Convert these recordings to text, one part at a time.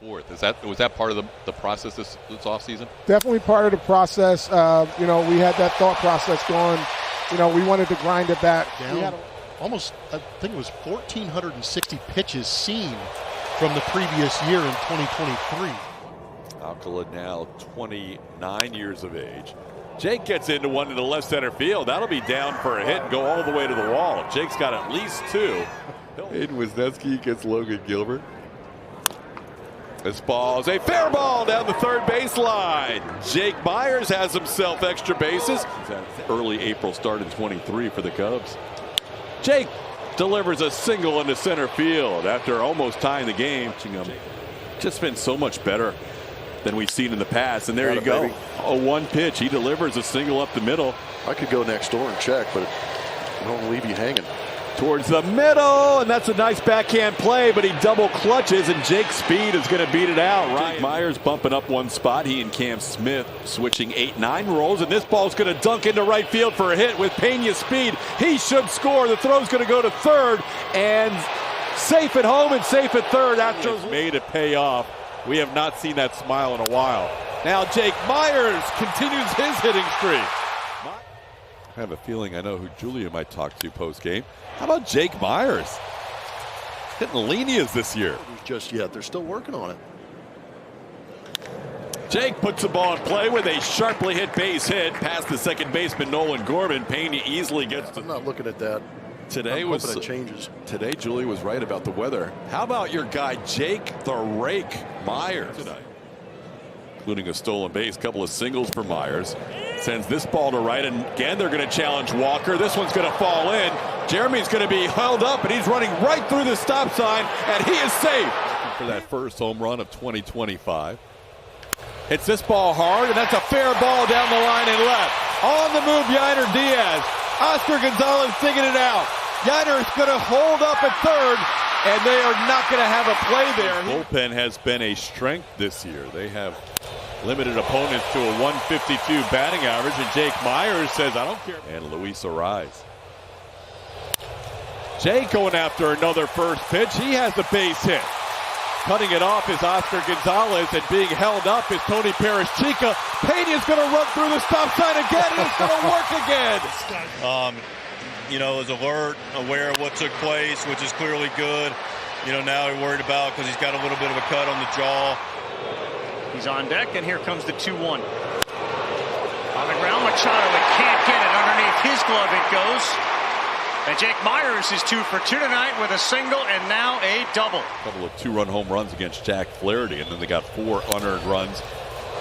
Fourth. Was that part of the process this offseason? Definitely part of the process. We had that thought process going. We wanted to grind it back. Almost, I think it was 1,460 pitches seen from the previous year in 2023. Alcala now 29 years of age. Jake gets into one in the left center field. That'll be down for a hit and go all the way to the wall. Jake's got at least two. Hayden Wisniewski gets Logan Gilbert. This ball is a fair ball down the third baseline. Jake Myers has himself extra bases. Early April start in 23 for the Cubs. Jake delivers a single into center field after almost tying the game. Just been so much better than we've seen in the past. And there you go. A one pitch. He delivers a single up the middle. I could go next door and check, but I don't want to leave you hanging. Towards the middle, and that's a nice backhand play, but he double clutches, and Jake's speed is going to beat it out. Jake Myers bumping up one spot. He and Cam Smith switching 8-9 rolls, and this ball's going to dunk into right field for a hit with Pena's speed. He should score. The throw's going to go to third, and safe at home and safe at third. Astros made it pay off. We have not seen that smile in a while. Now Jake Myers continues his hitting streak. I have a feeling I know who Julia might talk to post-game. How about Jake Myers? Hitting Lenias this year. Just yet. They're still working on it. Jake puts the ball in play with a sharply hit base hit past the second baseman Nolan Gorman. Pena easily gets to. I'm not looking at that. Today I'm was hoping it changes. Today Julie was right about the weather. How about your guy Jake the Rake Myers tonight? Including a stolen base, couple of singles for Myers. Sends this ball to right, and again they're going to challenge Walker. This one's going to fall in. Jeremy's going to be held up, and he's running right through the stop sign, and he is safe for that first home run of 2025. Hits this ball hard, and that's a fair ball down the line and left. On the move, Yainer Diaz. Oscar Gonzalez digging it out. Yainer is going to hold up at third, and they are not going to have a play there. The bullpen has been a strength this year. They have limited opponents to a 152 batting average, and Jake Myers says, I don't care. And Luis Arraez. Jake going after another first pitch. He has the base hit. Cutting it off is Oscar Gonzalez, and being held up is Tony Perez-Chica. Pena's going to run through the stop sign again, and it's going to work again. Is alert, aware of what took place, which is clearly good. Now he's worried about because he's got a little bit of a cut on the jaw. He's on deck, and here comes the 2-1. On the ground, Machado, but can't get it. Underneath his glove it goes. And Jake Myers is 2 for 2 tonight with a single and now a double. A couple of 2-run home runs against Jack Flaherty, and then they got 4 unearned runs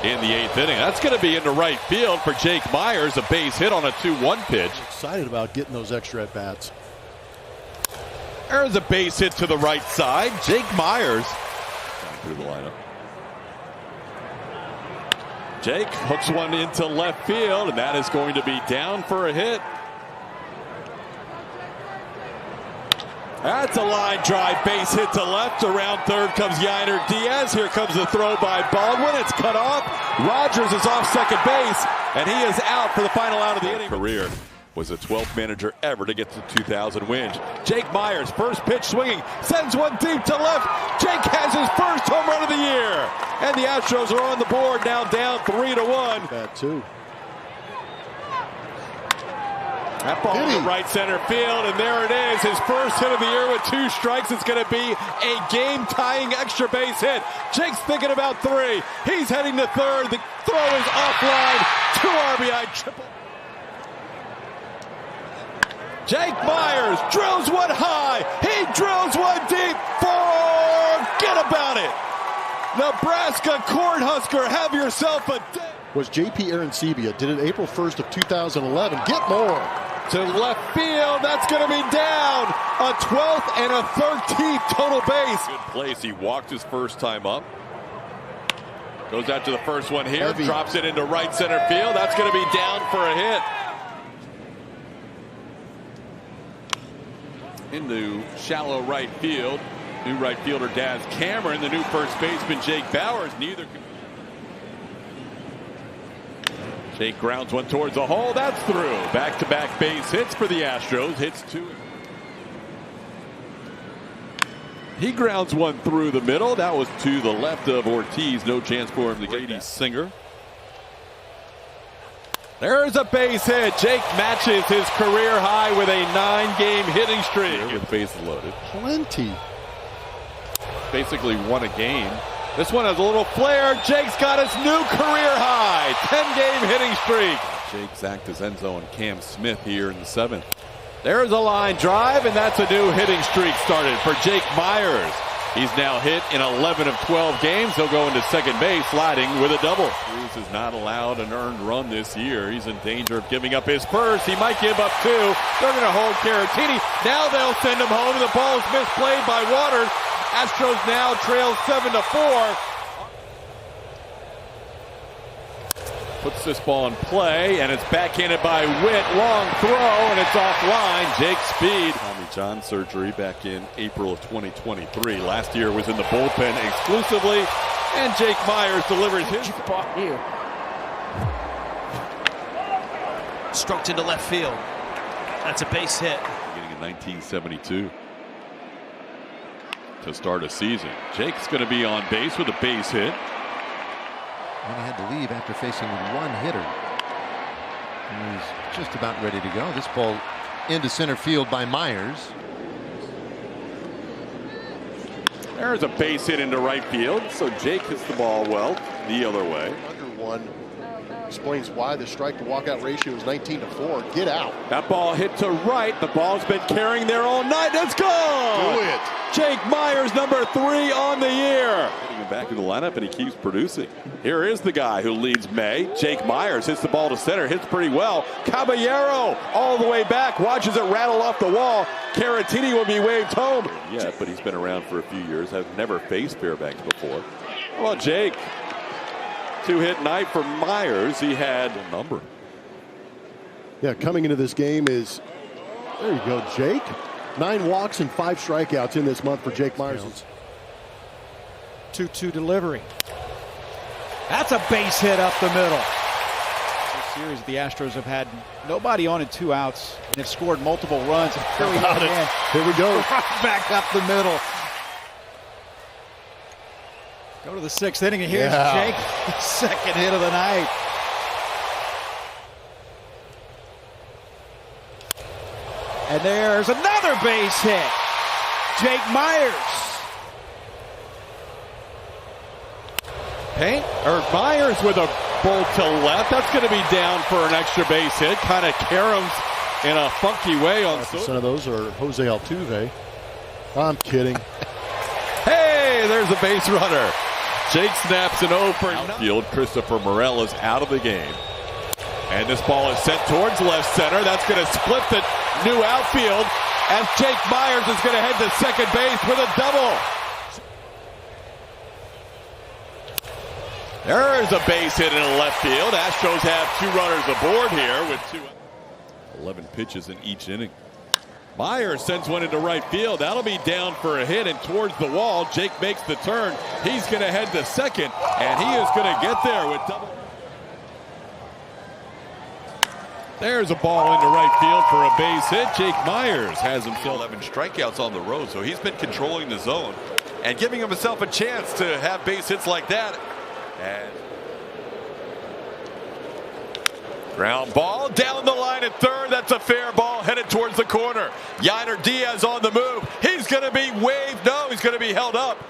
in the 8th inning. That's going to be into right field for Jake Myers, a base hit on a 2-1 pitch. Excited about getting those extra at-bats. There's a base hit to the right side. Jake Myers through the lineup. Jake hooks one into left field, and that is going to be down for a hit. That's a line drive, base hit to left. Around third comes Yainer Diaz. Here comes the throw by Baldwin. It's cut off. Rogers is off second base, and he is out for the final out of the inning. Career was the 12th manager ever to get to 2,000 wins. Jake Myers, first pitch swinging, sends one deep to left. Jake has his first home run of the year, and the Astros are on the board now, down 3-1. That too. That ball in right center field, and there it is. His first hit of the year with 2 strikes. It's going to be a game-tying extra base hit. Jake's thinking about 3. He's heading to third. The throw is offline. 2 RBI triple. Jake Myers drills one high. He drills one deep. Forget about it. Nebraska Cornhusker, have yourself a day. Was J.P. Arancibia, did it April 1st of 2011. Get more. To left field, that's going to be down. A 12th and a 13th total base. Good place. He walked his first time up. Goes out to the first one here. Heavy. Drops it into right center field. That's going to be down for a hit. Into shallow right field. New right fielder Daz Cameron. The new first baseman Jake Bowers. Neither can. Jake grounds one towards the hole. That's through. Back-to-back base hits for the Astros. Hits 2. He grounds one through the middle. That was to the left of Ortiz. No chance for him to get it. Singer. There's a base hit. Jake matches his career high with a 9-game hitting streak. With bases loaded. Plenty. Basically won a game. This one has a little flare. Jake's got his new career high. 10-game hitting streak. Jake zacked his end zone. Cam Smith here in the 7th. There's a line drive, and that's a new hitting streak started for Jake Myers. He's now hit in 11 of 12 games. He'll go into second base, sliding with a double. Cruz has not allowed an earned run this year. He's in danger of giving up his first. He might give up 2. They're going to hold Caratini. Now they'll send him home. The ball is misplayed by Waters. Astros now trail 7-4. Puts this ball in play, and it's backhanded by Witt. Long throw, and it's offline. Jake Speed. Tommy John surgery back in April of 2023. Last year was in the bullpen exclusively, and Jake Myers delivers his ball here. Stroked into left field. That's a base hit. Beginning in 1972 to start a season. Jake's going to be on base with a base hit. And he had to leave after facing one hitter. And he's just about ready to go. This ball into center field by Myers. There's a base hit into right field. So Jake hits the ball well the other way. Under one explains why the strike to walkout ratio is 19-4. Get out. That ball hit to right. The ball's been carrying there all night. It's gone. Do it. Jake Myers, number 3 on the year. Getting him back in the lineup, and he keeps producing. Here is the guy who leads May. Jake Myers hits the ball to center, hits pretty well. Caballero all the way back, watches it rattle off the wall. Caratini will be waved home. Yeah, but he's been around for a few years. I've never faced Fairbanks before. How about Jake? 2-hit night for Myers. He had a number. Yeah, coming into this game is, there you go, Jake. 9 walks and 5 strikeouts in this month for Jake Myers. 2-2 delivery. That's a base hit up the middle. This series, the Astros have had nobody on and 2 outs, and have scored multiple runs. Here we go again. Here we go. Back up the middle. Go to the 6th inning, and here's Jake, the 2nd hit of the night. And there's another base hit. Jake Myers. Myers with a bolt to left. That's going to be down for an extra base hit. Kind of caroms in a funky way on. Some of those are Jose Altuve. I'm kidding. Hey, there's a base runner. Jake snaps an 0 for outfield. Christopher Morel is out of the game. And this ball is sent towards left center. That's going to split the new outfield. And Jake Myers is going to head to second base with a double. There's a base hit in left field. Astros have 2 runners aboard here with 11 pitches in each inning. Myers sends one into right field. That'll be down for a hit and towards the wall. Jake makes the turn. He's going to head to second, and he is going to get there with double. There's a ball into right field for a base hit. Jake Myers has himself 11 strikeouts on the road, so he's been controlling the zone and giving himself a chance to have base hits like that. And ground ball down the line at third. That's a fair ball headed towards the corner. Yainer Diaz on the move. He's going to be waved. No, he's going to be held up.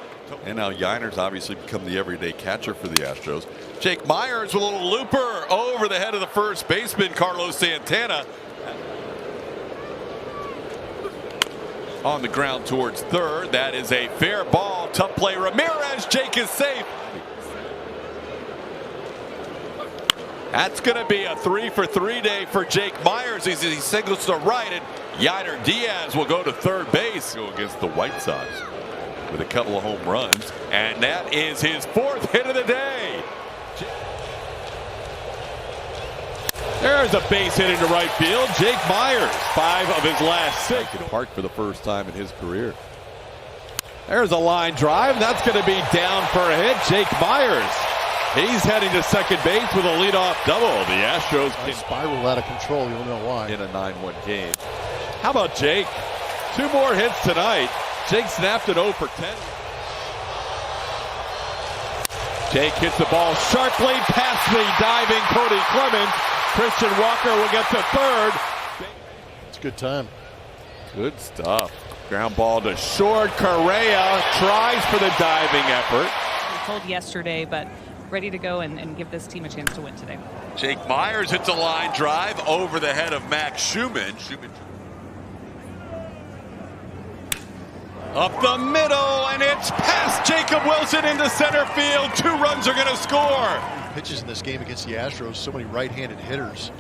And now Yiner's obviously become the everyday catcher for the Astros. Jake Myers with a little looper over the head of the first baseman, Carlos Santana. On the ground towards third. That is a fair ball. Tough play. Ramirez. Jake is safe. That's going to be a 3-for-3 day for Jake Myers as he singles to right, and Yainer Diaz will go to third base. Go against the White Sox with a couple of home runs, and that is his 4th hit of the day. There's a base hit into right field. Jake Myers, 5 of his last 6. In park for the first time in his career. There's a line drive. That's going to be down for a hit. Jake Myers. He's heading to second base with a leadoff double. The Astros can spiral out of control. You'll know why. In a 9-1 game. How about Jake? 2 more hits tonight. Jake snapped it 0 for 10. Jake hits the ball sharply past the diving Cody Clemens. Christian Walker will get to third. It's a good time. Good stuff. Ground ball to short. Correa tries for the diving effort. We told yesterday, but ready to go and give this team a chance to win today. Jake Myers hits a line drive over the head of Max Schumann. Up the middle, and it's past Jacob Wilson into center field. 2 runs are going to score. Pitches in this game against the Astros, so many right-handed hitters.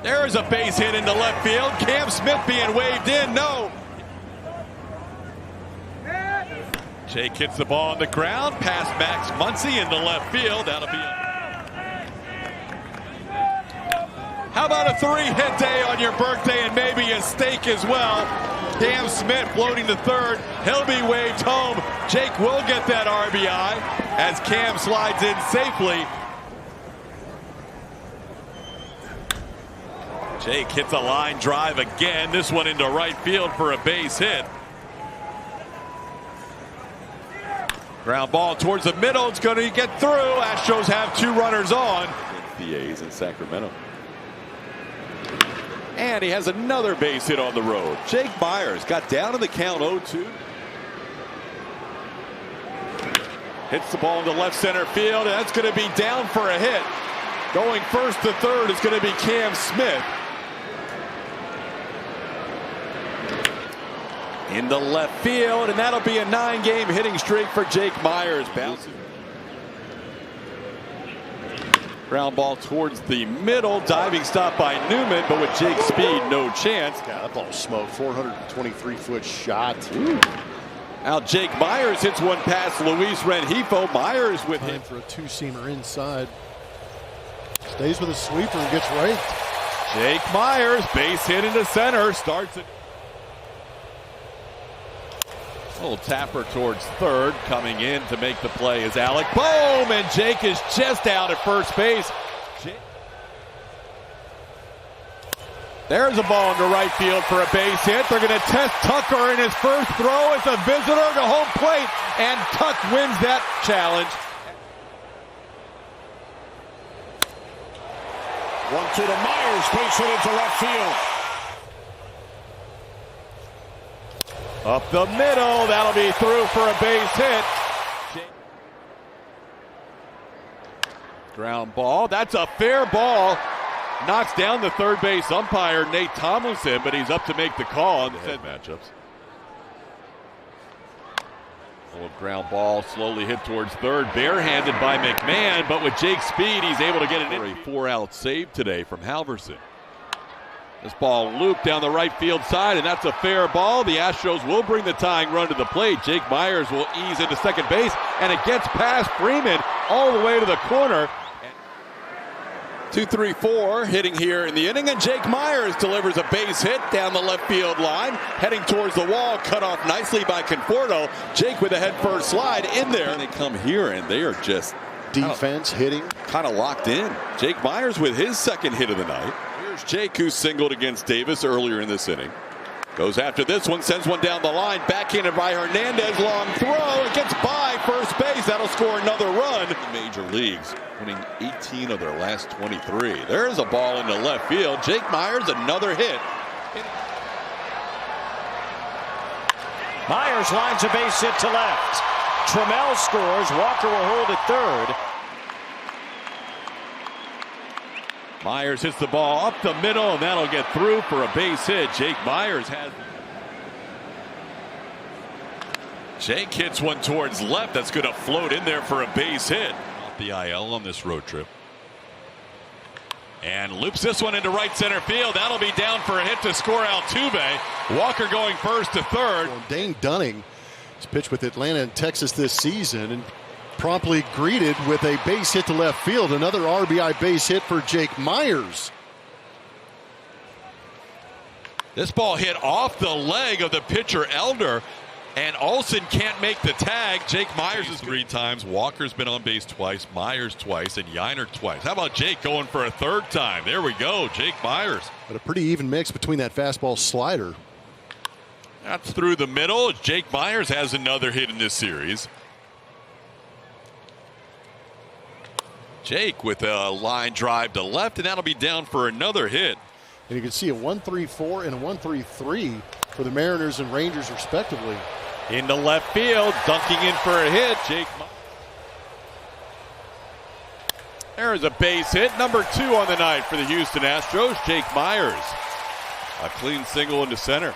There is a base hit into left field. Cam Smith being waved in. No. Jake hits the ball on the ground past Max Muncy into left field. That'll be How about a 3-hit day on your birthday and maybe a steak as well? Cam Smith floating to third. He'll be waved home. Jake will get that RBI as Cam slides in safely. Jake hits a line drive again. This one into right field for a base hit. Ground ball towards the middle. It's going to get through. Astros have 2 runners on. The A's in Sacramento. And he has another base hit on the road. Jake Myers got down in the count 0-2. Hits the ball into left center field, and that's going to be down for a hit. Going first to third is going to be Cam Smith. Into left field, and that'll be a 9-game hitting streak for Jake Myers. Bouncing. Ground ball towards the middle. Diving stop by Newman, but with Jake's speed, no chance. Yeah, that ball smoked. 423-foot shot. Ooh. Now Jake Myers hits one past Luis Rengifo. Myers with him for a 2-seamer inside. Stays with a sweeper and gets raked. Jake Myers, base hit into center. Starts it. Little tapper towards third. Coming in to make the play is Alec Bohm, and Jake is just out at first base. There's a ball into right field for a base hit. They're going to test Tucker in his first throw as a visitor to home plate, and Tuck wins that challenge. 1-2 to Myers, base hit into left field. Up the middle, that'll be through for a base hit. Ground ball, that's a fair ball. Knocks down the third base umpire, Nate Tomlinson, but he's up to make the call on the head matchups. Little ground ball slowly hit towards third, barehanded by McMahon, but with Jake's speed, he's able to get it in. A 4-out save today from Halverson. This ball looped down the right field side, and that's a fair ball. The Astros will bring the tying run to the plate. Jake Myers will ease into second base, and it gets past Freeman all the way to the corner. 2-3-4 hitting here in the inning, and Jake Myers delivers a base hit down the left field line, heading towards the wall, cut off nicely by Conforto. Jake with a head first slide in there. And they come here, and they are just defense hitting, kind of locked in. Jake Myers with his second hit of the night. Here's Jake, who singled against Davis earlier in this inning. Goes after this one, sends one down the line, backhanded by Hernandez, long throw, it gets by first base, that'll score another run. Major leagues, winning 18 of their last 23. There's a ball into left field. Jake Myers, another hit. Myers lines a base hit to left. Trammell scores, Walker will hold at third. Myers hits the ball up the middle, and that'll get through for a base hit. Jake Myers has. Jake hits one towards left. That's going to float in there for a base hit. Off the IL on this road trip. And loops this one into right center field. That'll be down for a hit to score Altuve. Walker going first to third. Well, Dane Dunning has pitched with Atlanta and Texas this season, and promptly greeted with a base hit to left field. Another RBI base hit for Jake Myers. This ball hit off the leg of the pitcher Elder, and Olsen can't make the tag. Jake Myers is 3 times. Walker's been on base twice, Myers twice, and Yiner twice. How about Jake going for a third time? There we go, Jake Myers. But a pretty even mix between that fastball slider. That's through the middle. Jake Myers has another hit in this series. Jake with a line drive to left, and that'll be down for another hit. And you can see a 1-3-4 and a 1-3-3 for the Mariners and Rangers respectively. Into left field, dunking in for a hit. Jake Myers. There's a base hit, number 2 on the night for the Houston Astros. Jake Myers, a clean single into center.